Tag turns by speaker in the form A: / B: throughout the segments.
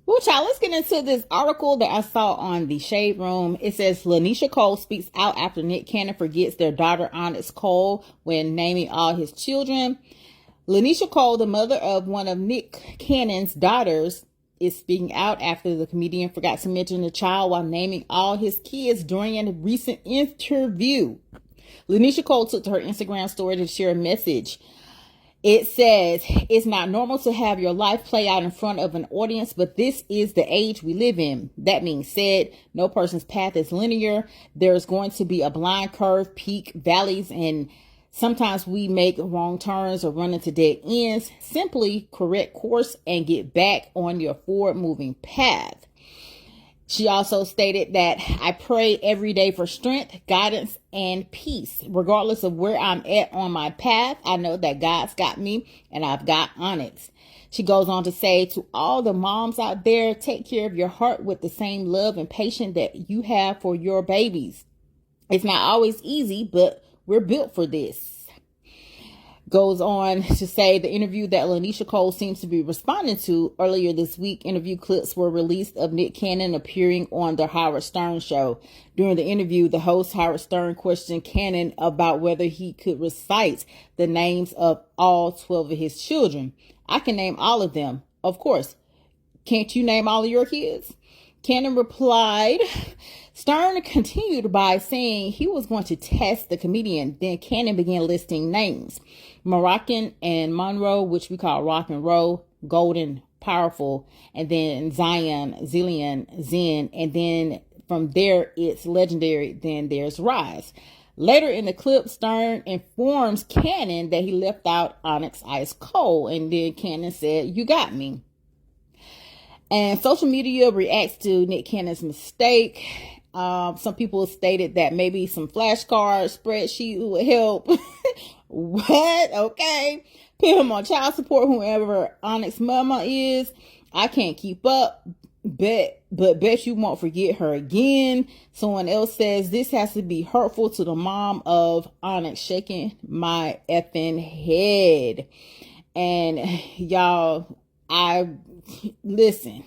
A: Well, child, let's get into this article that I saw on the Shade Room. It says Lanisha Cole speaks out after Nick Cannon forgets their daughter Onyx Cole when naming all his children. Lanisha Cole, the mother of one of Nick Cannon's daughters, is speaking out after the comedian forgot to mention the child while naming all his kids during a recent interview. Lanisha Cole took to her Instagram story to share a message. It says, it's not normal to have your life play out in front of an audience, but this is the age we live in. That being said, no person's path is linear. There's going to be a blind curve, peak, valleys, and sometimes we make wrong turns or run into dead ends. Simply correct course and get back on your forward moving path. She also stated that I pray every day for strength, guidance, and peace. Regardless of where I'm at on my path, I know that God's got me and I've got Onyx. She goes on to say, to all the moms out there, take care of your heart with the same love and patience that you have for your babies. It's not always easy, but we're built for this. Goes on to say the interview that Lanisha Cole seems to be responding to earlier this week. Interview clips were released of Nick Cannon appearing on the Howard Stern show. During the interview, the host Howard Stern questioned Cannon about whether he could recite the names of all 12 of his children. I can name all of them. Of course. Can't you name all of your kids? Cannon replied. Stern continued by saying he was going to test the comedian. Then Cannon began listing names. Moroccan and Monroe, which we call Rock and Roll, Golden, Powerful, and then Zion, Zillion, Zen, and then from there it's Legendary, then there's Rise. Later in the clip, Stern informs Cannon that he left out Onyx Ice Cole, and then Cannon said, you got me. And social media reacts to Nick Cannon's mistake. Some people stated that maybe some flashcards, spreadsheet would help. What? Okay. Put him on child support, whoever Onyx mama is. I can't keep up. Bet you won't forget her again. Someone else says this has to be hurtful to the mom of Onyx, shaking my effing head. And y'all, listen,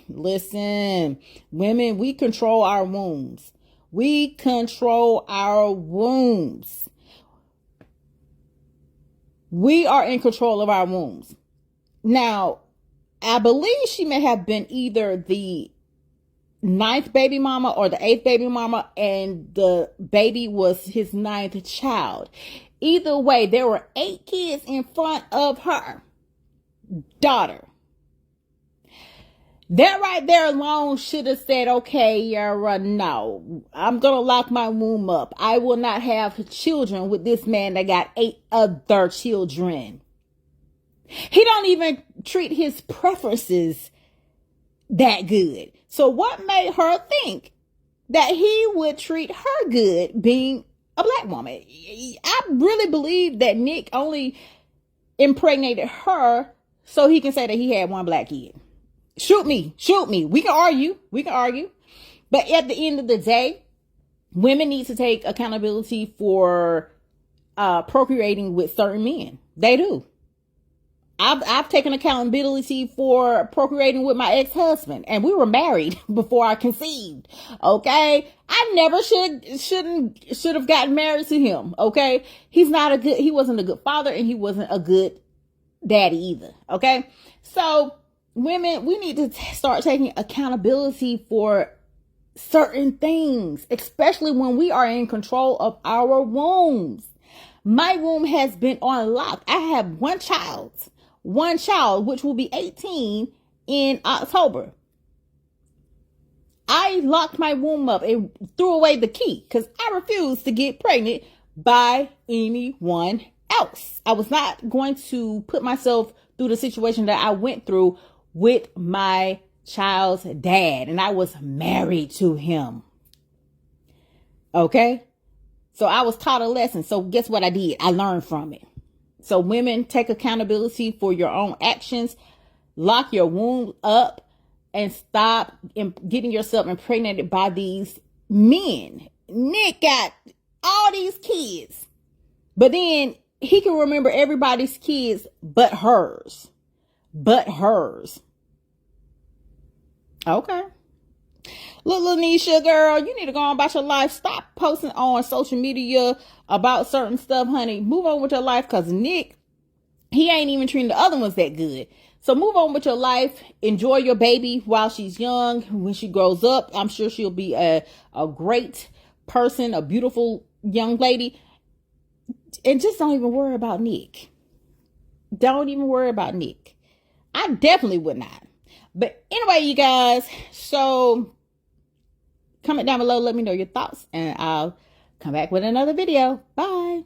A: women, we control our wombs. We control our wombs. We are in control of our wombs. Now, I believe she may have been either the 9th baby mama or the 8th baby mama, and the baby was his 9th child. Either way, there were 8 kids in front of her daughter. That right there alone should have said, okay, Yara, no, I'm going to lock my womb up. I will not have children with this man that got 8 other children. He don't even treat his preferences that good. So what made her think that he would treat her good being a black woman? I really believe that Nick only impregnated her so he can say that he had one black kid. Shoot me. We can argue. But at the end of the day, women need to take accountability for procreating with certain men. They do. I've taken accountability for procreating with my ex-husband, and we were married before I conceived. Okay, I never should have gotten married to him. Okay, he wasn't a good father, and he wasn't a good daddy either. Okay, so women, we need to start taking accountability for certain things, especially when we are in control of our wombs. My womb has been on lock. I have one child, which will be 18 in October. I locked my womb up and threw away the key because I refused to get pregnant by anyone else. I was not going to put myself through the situation that I went through with my child's dad, and I was married to him. Okay? So I was taught a lesson. So guess what I did? I learned from it. So women, take accountability for your own actions. Lock your womb up and stop getting yourself impregnated by these men. Nick got all these kids, but then he can remember everybody's kids but hers. Okay. Look, Lanisha, girl, you need to go on about your life. Stop posting on social media about certain stuff, honey. Move on with your life, because Nick, he ain't even treating the other ones that good. So move on with your life. Enjoy your baby while she's young. When she grows up, I'm sure she'll be a great person, a beautiful young lady. And just don't even worry about Nick. Don't even worry about Nick. I definitely would not. But anyway, you guys, so comment down below, let me know your thoughts, and I'll come back with another video. Bye.